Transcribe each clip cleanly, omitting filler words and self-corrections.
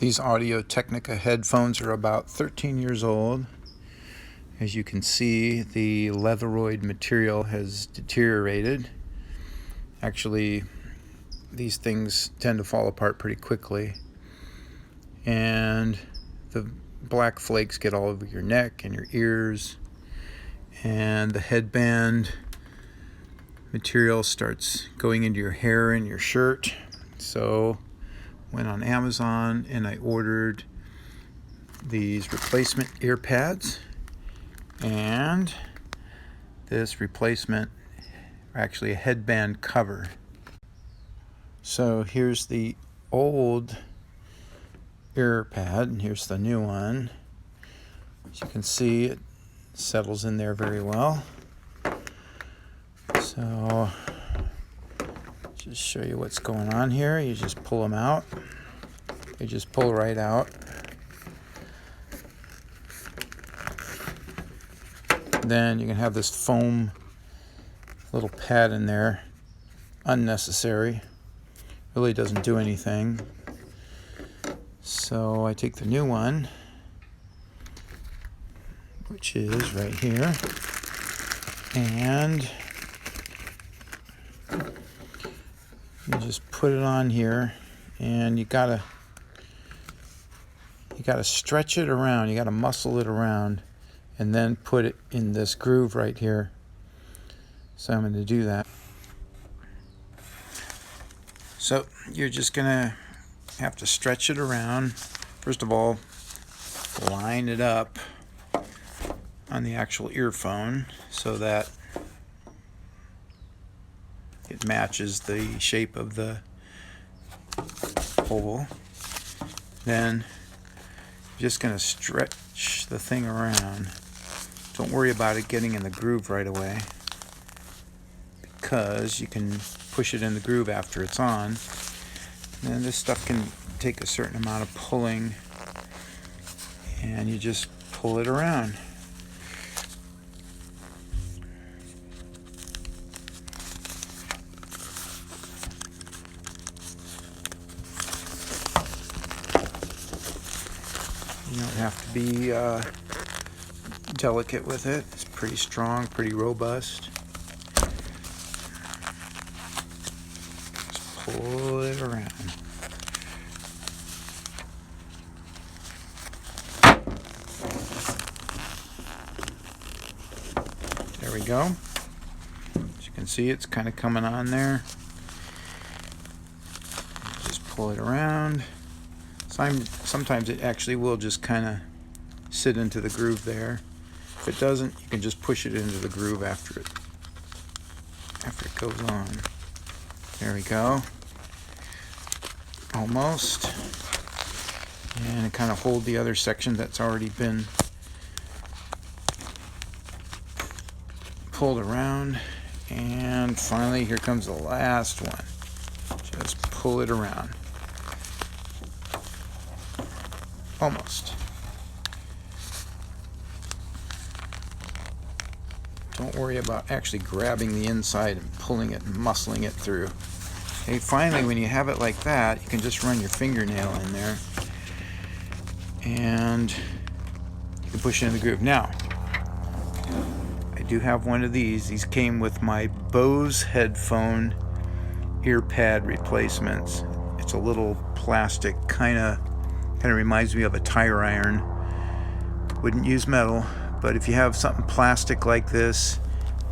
These Audio Technica headphones are about 13 years old. As you can see, the leatheroid material has deteriorated. Actually, these things tend to fall apart pretty quickly, and the black flakes get all over your neck and your ears, and the headband material starts going into your hair and your shirt. So went on Amazon and I ordered these replacement ear pads and this replacement, actually a headband cover. So here's the old ear pad and here's the new one. As you can see, it settles in there very well. So just show you what's going on here. You just pull them out. They just pull right out. Then you can have this foam little pad in there. Unnecessary. Really doesn't do anything. So I take the new one, which is right here, and you just put it on here, and you gotta stretch it around. You gotta muscle it around, and then put it in this groove right here. So I'm going to do that. So you're just gonna have to stretch it around. First of all, line it up on the actual earphone so that it matches the shape of the oval. Then you're just going to stretch the thing around. Don't worry about it getting in the groove right away, because you can push it in the groove after it's on. And then this stuff can take a certain amount of pulling, and you just pull it around. You don't have to be delicate with it. It's pretty strong, pretty robust. Just pull it around. There we go. As you can see, it's kind of coming on there. Just pull it around. Sometimes it actually will just kind of sit into the groove there. If it doesn't, you can just push it into the groove after it goes on. There we go. Almost. And it kind of hold the other section that's already been pulled around. And finally, here comes the last one. Just pull it around. Almost. Don't worry about actually grabbing the inside and pulling it and muscling it through. Okay, finally, when you have it like that, you can just run your fingernail in there and you can push it in the groove. Now, I do have one of these. These came with my Bose headphone ear pad replacements. It's a little plastic, kind of reminds me of a tire iron. Wouldn't use metal, but if you have something plastic like this,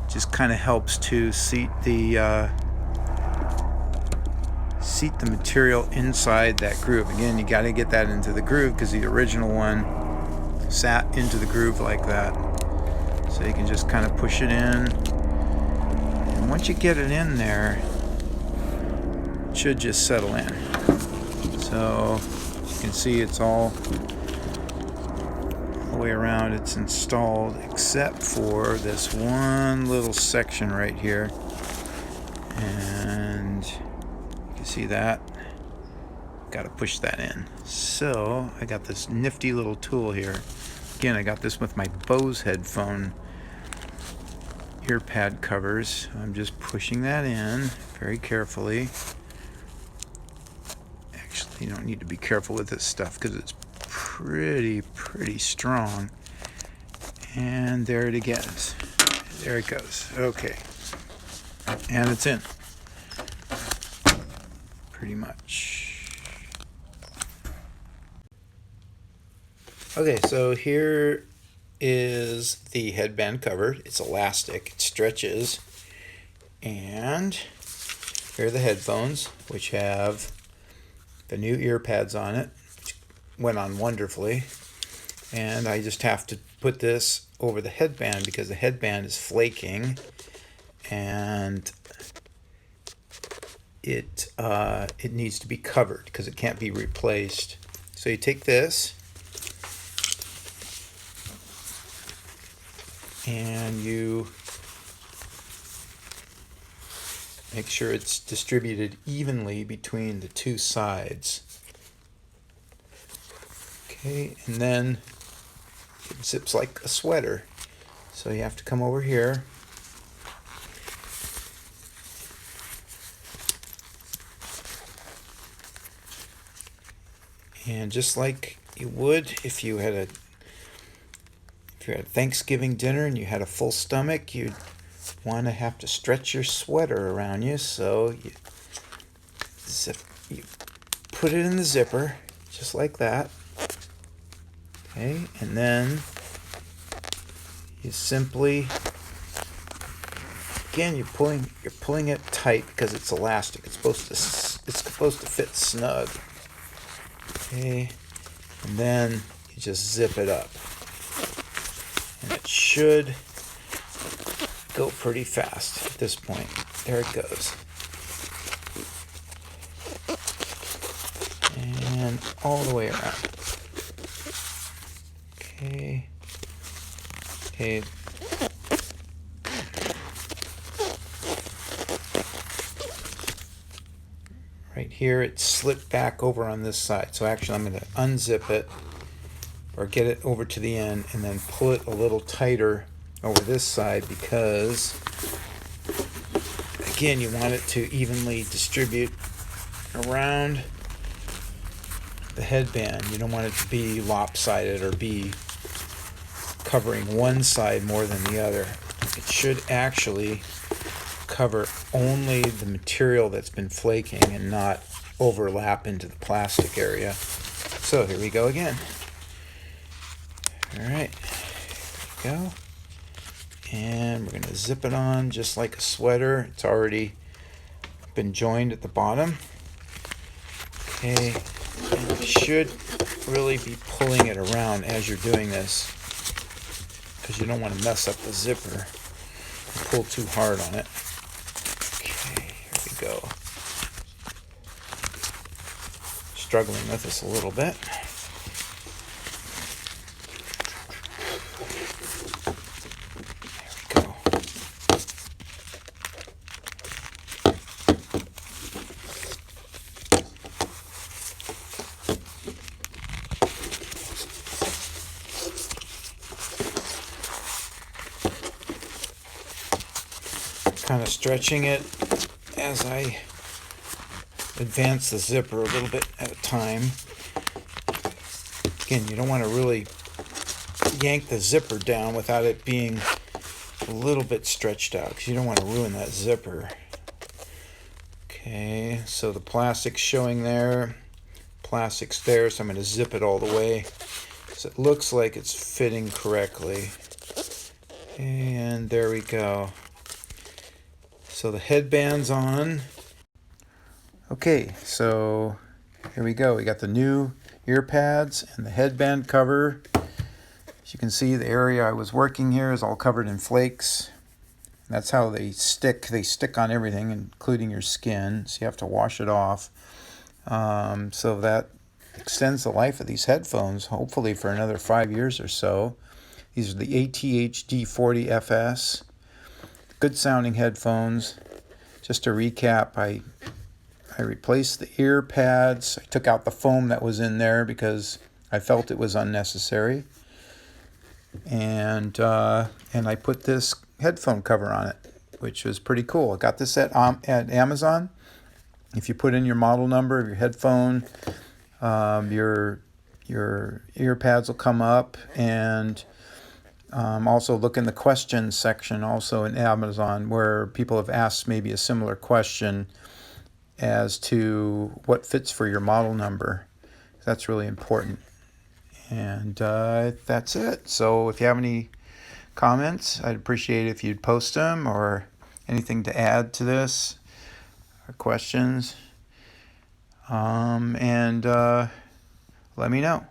it just kind of helps to seat the material inside that groove. Again, you got to get that into the groove because the original one sat into the groove like that. So you can just kind of push it in, and once you get it in there, it should just settle in. So you can see it's all the way around. It's installed except for this one little section right here, and you can see that. Got to push that in. So I got this nifty little tool here. Again, I got this with my Bose headphone ear pad covers. I'm just pushing that in very carefully. Actually, You don't need to be careful with this stuff because it's pretty strong. And there it goes. There it goes. Okay. And it's in. Pretty much. Okay, so here is the headband cover. It's elastic, it stretches. And here are the headphones, which have the new ear pads on it, which went on wonderfully. And I just have to put this over the headband because the headband is flaking, and it needs to be covered because it can't be replaced. So you take this and you make sure it's distributed evenly between the two sides. Okay, and then it zips like a sweater. So you have to come over here. And just like you would if you had a Thanksgiving dinner and you had a full stomach, you'd want to have to stretch your sweater around you. So you put it in the zipper, just like that. Okay, and then you simply, again, you're pulling it tight because it's elastic. It's supposed to fit snug. Okay, and then you just zip it up, and it should go pretty fast at this point. There it goes, and all the way around. Okay. Right here, it slipped back over on this side. So actually, I'm going to unzip it or get it over to the end and then pull it a little tighter over this side because, again, you want it to evenly distribute around the headband. You don't want it to be lopsided or be covering one side more than the other. It should actually cover only the material that's been flaking and not overlap into the plastic area. So here we go again. All right, there we go. And we're going to zip it on just like a sweater. It's already been joined at the bottom. Okay, and you should really be pulling it around as you're doing this because you don't want to mess up the zipper and pull too hard on it. Okay, here we go. Struggling with this a little bit. There we go. Kind of stretching it as I advance the zipper a little bit at a time. Again, you don't want to really yank the zipper down without it being a little bit stretched out because you don't want to ruin that zipper. Okay, so the plastic's showing there, plastic's there, so I'm going to zip it all the way so it looks like it's fitting correctly. And there we go. So the headband's on. Okay, so here we go. We got the new ear pads and the headband cover. As you can see, the area I was working here is all covered in flakes. That's how they stick. They stick on everything, including your skin, so you have to wash it off. So that extends the life of these headphones, hopefully for another 5 years or so. These are the ATH-D40FS. Good sounding headphones. Just to recap, I replaced the ear pads. I took out the foam that was in there because I felt it was unnecessary. And I put this headphone cover on it, which was pretty cool. I got this at Amazon. If you put in your model number of your headphone Your ear pads will come up, and also look in the questions section also in Amazon, where people have asked maybe a similar question as to what fits for your model number. That's really important. And that's it. So if you have any comments, I'd appreciate it if you'd post them, or anything to add to this, or questions. And let me know.